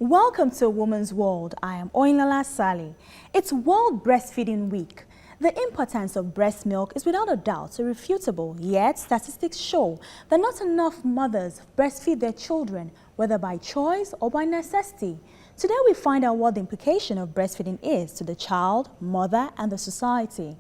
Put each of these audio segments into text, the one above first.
Welcome to A Woman's World. I am Oinlala Sally. It's World Breastfeeding Week. The importance of breast milk is without a doubt irrefutable, yet statistics show that not enough mothers breastfeed their children, whether by choice or by necessity. Today we find out what the implication of breastfeeding is to the child, mother, and the society.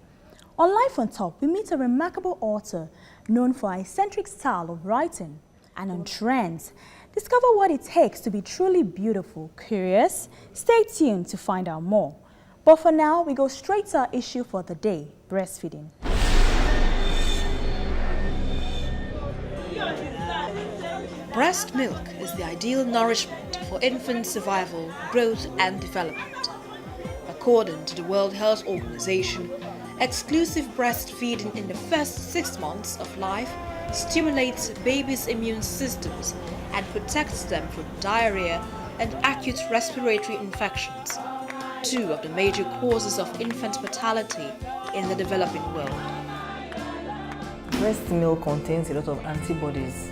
On Life on Top, we meet a remarkable author known for her eccentric style of writing. And on Trends, discover what it takes to be truly beautiful. Curious? Stay tuned to find out more. But for now, we go straight to our issue for the day, breastfeeding. Breast milk is the ideal nourishment for infant survival, growth and development. According to the World Health Organization, exclusive breastfeeding in the first 6 months of life stimulates babies' immune systems and protects them from diarrhea and acute respiratory infections, two of the major causes of infant mortality in the developing world. Breast milk contains a lot of antibodies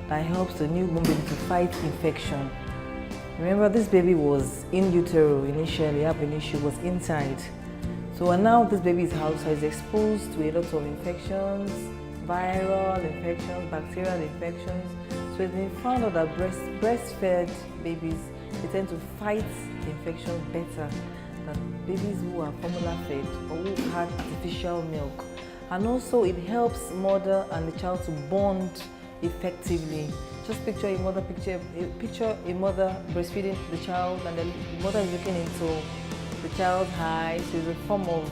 that helps the newborn baby to fight infection. Remember, this baby was in utero initially, ab initio was inside. So and now this baby is outside, is exposed to a lot of infections, viral infections, bacterial infections. So it's been found out that breastfed babies, they tend to fight infections better than babies who are formula fed or who had artificial milk. And also it helps mother and the child to bond effectively. Just picture a mother breastfeeding the child, and the mother is looking into the child's eyes. So it's a form of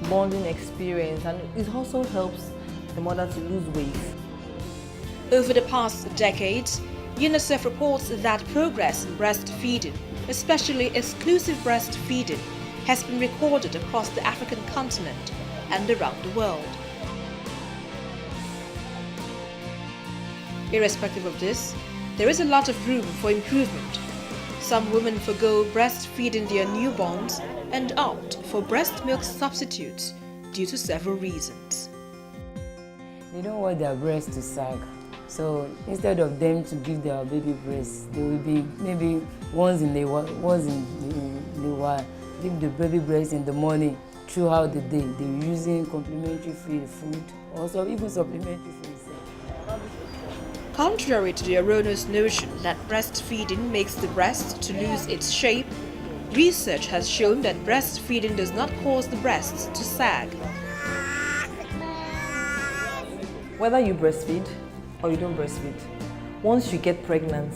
bonding experience, and it also helps the mother to lose weight. Over the past decades, UNICEF reports that progress in breastfeeding, especially exclusive breastfeeding, has been recorded across the African continent and around the world. Irrespective of this, there is a lot of room for improvement. Some women forgo breastfeeding their newborns and opt for breast milk substitutes due to several reasons. They don't want their breast to sag. So instead of them to give their baby breast, they will be maybe once in a while, give the baby breast in the morning throughout the day. They're using complementary food, also even supplementary food. Contrary to the erroneous notion that breastfeeding makes the breast to lose its shape, research has shown that breastfeeding does not cause the breasts to sag. Whether you breastfeed or you don't breastfeed, once you get pregnant,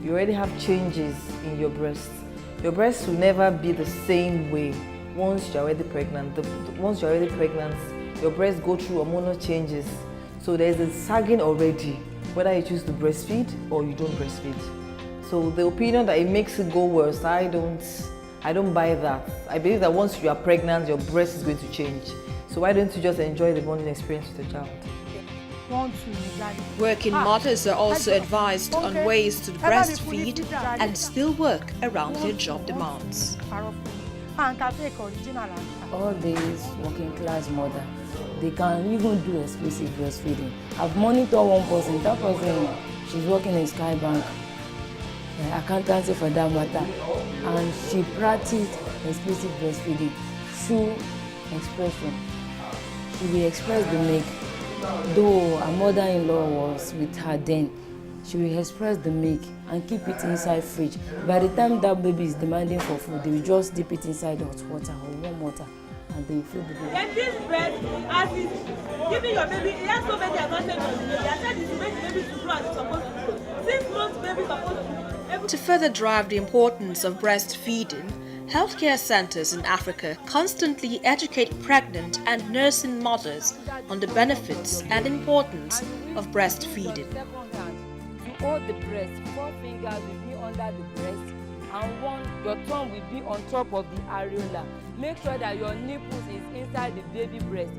you already have changes in your breast. Your breast will never be the same way once you're already pregnant. Once you're already pregnant, your breasts go through hormonal changes. So there's a sagging already, whether you choose to breastfeed or you don't breastfeed. So the opinion that it makes it go worse, I don't buy that. I believe that once you are pregnant, your breast is going to change. So why don't you just enjoy the bonding experience with your child? Working mothers are also advised on ways to breastfeed and still work around their job demands. All these working class mothers, they can even do exclusive breastfeeding. I've monitored one person, that person, she's working in Skybank, accountancy for that matter, and she practiced exclusive breastfeeding through expression. She will express the milk. Though her mother-in-law was with her then, she will express the milk and keep it inside fridge. By the time that baby is demanding for food, they will just dip it inside hot water or warm water and they will feed the baby. And this breast, as it's giving your baby, it has so many advantages on the baby. I said it's to make the baby to grow as it's supposed to grow. 6 months baby is supposed to grow. To further drive the importance of breastfeeding, healthcare centers in Africa constantly educate pregnant and nursing mothers on the benefits and importance of breastfeeding. To hold the breast, 4 fingers will be under the breast and your thumb will be on top of the areola. Make sure that your nipples is inside the baby breast.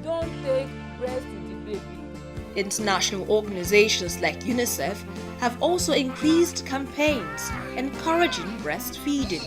Don't take breast to the baby. International organizations like UNICEF have also increased campaigns encouraging breastfeeding.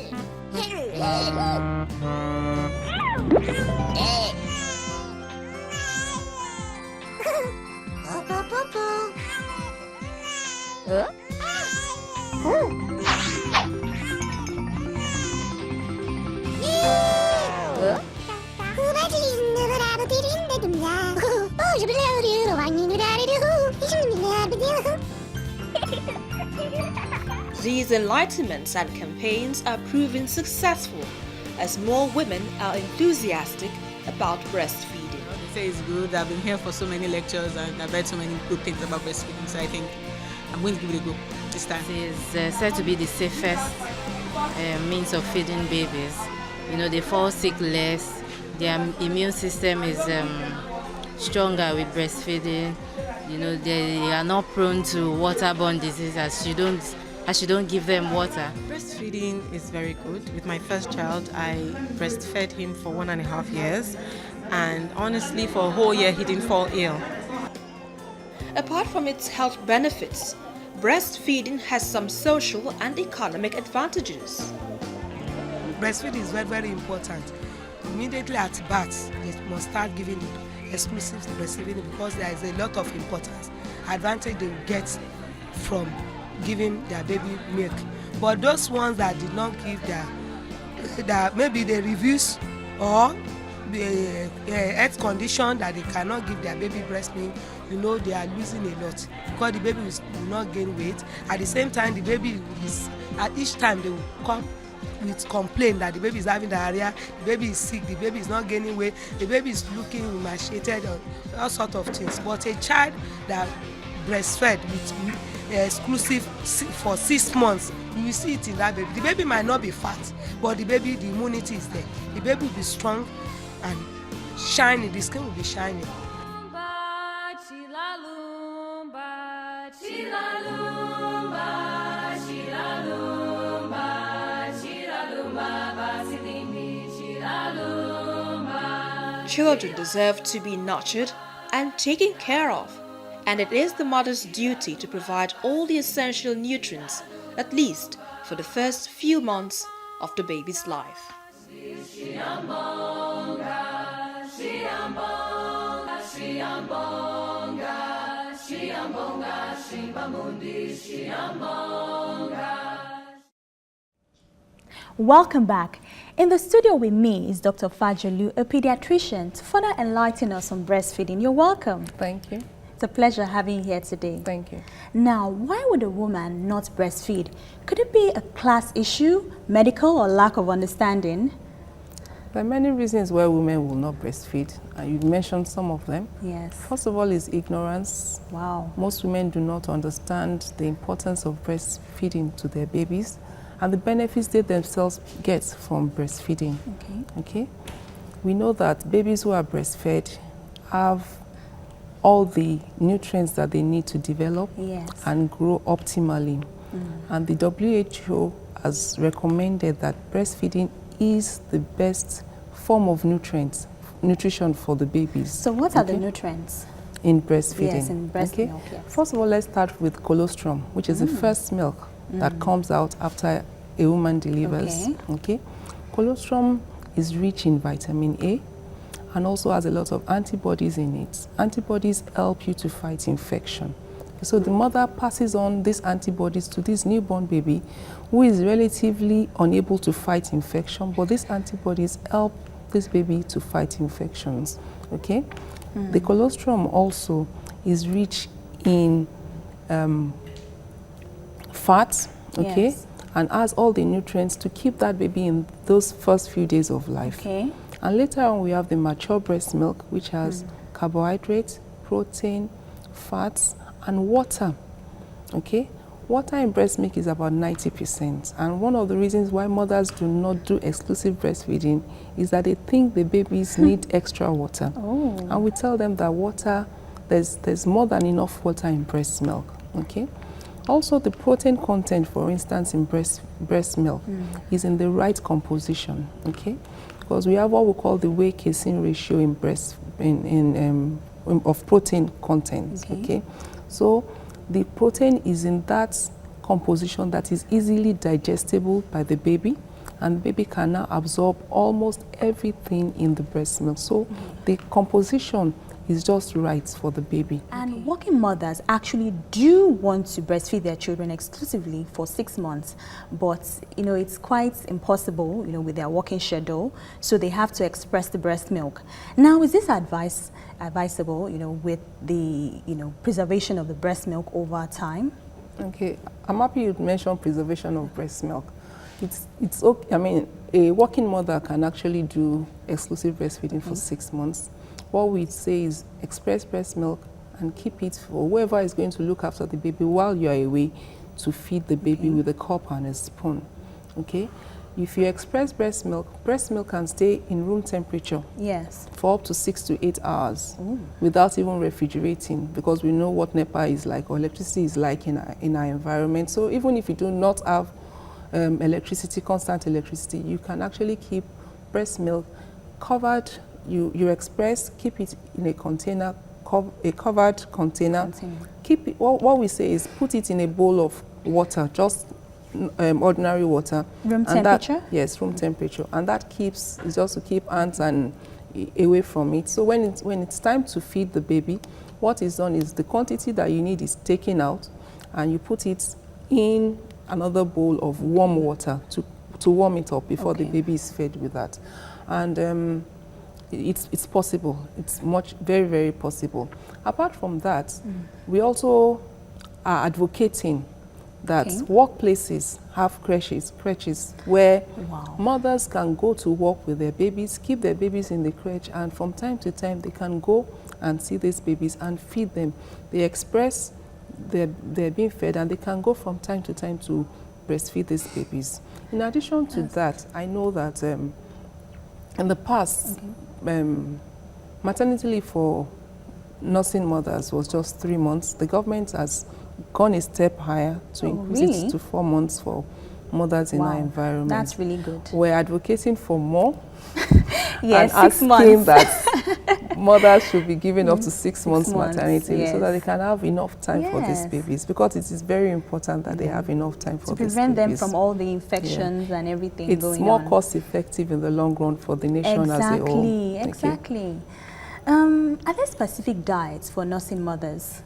These enlightenments and campaigns are proving successful as more women are enthusiastic about breastfeeding. They say it's good. I've been here for so many lectures and I've read so many good things about breastfeeding, so I think I'm going to give it a go this time. It is said to be the safest means of feeding babies. You know, they fall sick less, their immune system is stronger with breastfeeding. You know, they are not prone to waterborne disease as you don't give them water. Breastfeeding is very good. With my first child, I breastfed him for 1.5 years, and honestly, for a whole year, he didn't fall ill. Apart from its health benefits, breastfeeding has some social and economic advantages. Breastfeeding is very, very important. Immediately at birth, they must start giving exclusive breastfeeding because there is a lot of importance, advantage they will get from giving their baby milk. But those ones that did not give their maybe they refuse or the health condition that they cannot give their baby breast milk, you know, they are losing a lot because the baby will not gain weight. At the same time, the baby is, at each time they will come with complaint that the baby is having diarrhea, the baby is sick, the baby is not gaining weight, the baby is looking emaciated, all sorts of things. But a child that breastfed with exclusive for 6 months, you will see it in that baby. The baby might not be fat, but the baby, the immunity is there. The baby will be strong and shiny, the skin will be shiny. Children deserve to be nurtured and taken care of, and it is the mother's duty to provide all the essential nutrients, at least for the first few months of the baby's life. Welcome back. In the studio with me is Dr. Fajolu, a pediatrician, to further enlighten us on breastfeeding. You're welcome. Thank you. It's a pleasure having you here today. Thank you. Now, why would a woman not breastfeed? Could it be a class issue, medical, or lack of understanding? There are many reasons why women will not breastfeed, and you mentioned some of them. Yes. First of all is ignorance. Wow. Most women do not understand the importance of breastfeeding to their babies and the benefits they themselves get from breastfeeding. Okay. We know that babies who are breastfed have all the nutrients that they need to develop and grow optimally. And the WHO has recommended that breastfeeding is the best form of nutrition for the babies. So what are the nutrients? In breastfeeding. Yes, in breast milk, yes. First of all, let's start with colostrum, which is the first milk that comes out after a woman delivers. Okay. Colostrum is rich in vitamin A and also has a lot of antibodies in it. Antibodies help you to fight infection. So the mother passes on these antibodies to this newborn baby who is relatively unable to fight infection, but these antibodies help this baby to fight infections. Okay. The colostrum also is rich in fat, okay, and has all the nutrients to keep that baby in those first few days of life. Okay. And later on we have the mature breast milk, which has carbohydrates, protein, fats, and water. Okay. Water in breast milk is about 90%, and one of the reasons why mothers do not do exclusive breastfeeding is that they think the babies need extra water. And we tell them that water, there's more than enough water in breast milk. Okay. Also, the protein content, for instance, in breast milk is in the right composition. Okay, because we have what we call the whey casein ratio in of protein content. Okay, so the protein is in that composition that is easily digestible by the baby, and the baby can now absorb almost everything in the breast milk. So the composition is just right for the baby. And working mothers actually do want to breastfeed their children exclusively for 6 months, but you know it's quite impossible, you know, with their working schedule, so they have to express the breast milk. Now, is this advisable, you know, with the preservation of the breast milk over time? Okay, I'm happy you mentioned preservation of breast milk. It's okay. I mean, a working mother can actually do exclusive breastfeeding for 6 months. What we say is express breast milk and keep it for whoever is going to look after the baby while you are away to feed the baby with a cup and a spoon. Okay? If you express breast milk can stay in room temperature for up to 6 to 8 hours without even refrigerating, because we know what NEPA is like or electricity is like in our environment. So even if you do not have electricity, constant electricity, you can actually keep breast milk covered. You express, keep it in a container, a covered container. Keep it, what we say is put it in a bowl of water, just ordinary water. Room temperature? Yes, room temperature. And that keeps, it's just to keep ants and away from it. So when it's time to feed the baby, what is done is the quantity that you need is taken out and you put it in another bowl of warm water to warm it up before the baby is fed with that. And it's possible. It's very, very possible. Apart from that, we also are advocating that workplaces have creches where mothers can go to work with their babies, keep their babies in the crèche, and from time to time they can go and see these babies and feed them. They express they're being fed, and they can go from time to time to breastfeed these babies. In addition to that, I know that in the past, maternity leave for nursing mothers was just 3 months. The government has gone a step higher to increase it to 4 months for mothers in our environment. That's really good. We're advocating for more yes, and 6 months. that mothers should be given up to 6 months maternity leave so that they can have enough time for these babies, because it is very important that they have enough time for these babies. To prevent them from all the infections and everything going on. It's more cost effective in the long run for the nation as a whole. Exactly. Are there specific diets for nursing mothers?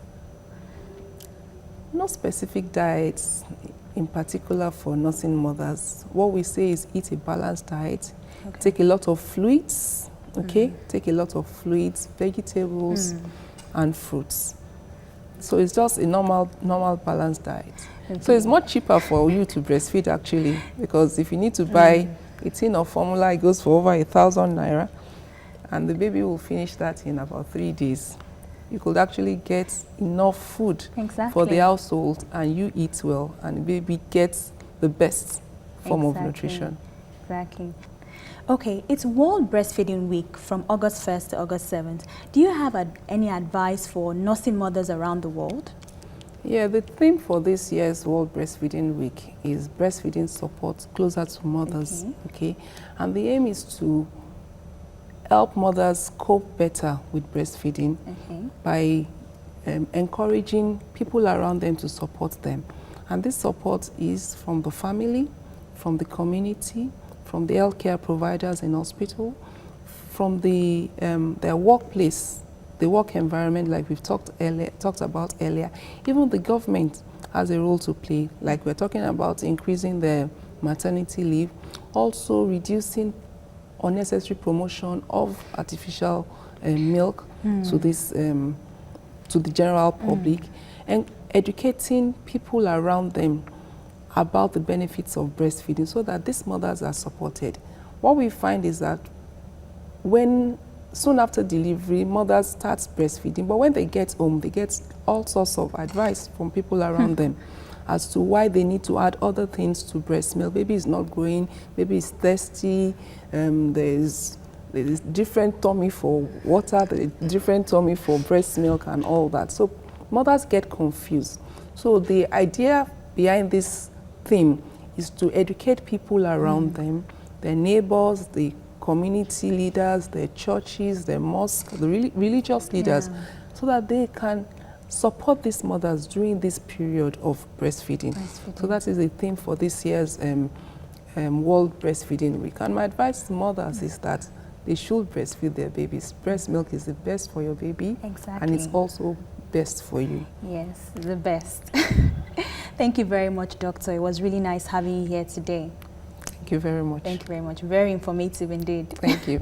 No specific diets in particular for nursing mothers. What we say is eat a balanced diet, take a lot of fluids, take a lot of fluids, vegetables and fruits. So it's just a normal balanced diet. So it's much cheaper for you to breastfeed actually, because if you need to buy a tin of formula, it goes for over 1,000 naira, and the baby will finish that in about 3 days. You could actually get enough food for the household, and you eat well, and the baby gets the best form of nutrition. Exactly. Okay, it's World Breastfeeding Week from August 1st to August 7th. Do you have any advice for nursing mothers around the world? Yeah, the theme for this year's World Breastfeeding Week is breastfeeding support closer to mothers. And the aim is to help mothers cope better with breastfeeding by encouraging people around them to support them. And this support is from the family, from the community, from the healthcare providers in hospital, from their workplace, the work environment, like we've talked about earlier. Even the government has a role to play, like we're talking about increasing the maternity leave, also reducing unnecessary promotion of artificial milk to this to the general public, and educating people around them about the benefits of breastfeeding so that these mothers are supported. What we find is that soon after delivery, mothers start breastfeeding, but when they get home, they get all sorts of advice from people around them as to why they need to add other things to breast milk. Baby is not growing, baby is thirsty, there's different tummy for water, different tummy for breast milk and all that. So mothers get confused. So the idea behind this theme is to educate people around them, their neighbors, the community leaders, their churches, their mosques, the religious leaders, so that they can support these mothers during this period of breastfeeding. So that is the theme for this year's World Breastfeeding Week. And my advice to mothers is that they should breastfeed their babies. Breast milk is the best for your baby, and it's also best for you. Yes, the best. Thank you very much, Doctor. It was really nice having you here today. Thank you very much. Thank you very much. Very informative indeed. Thank you.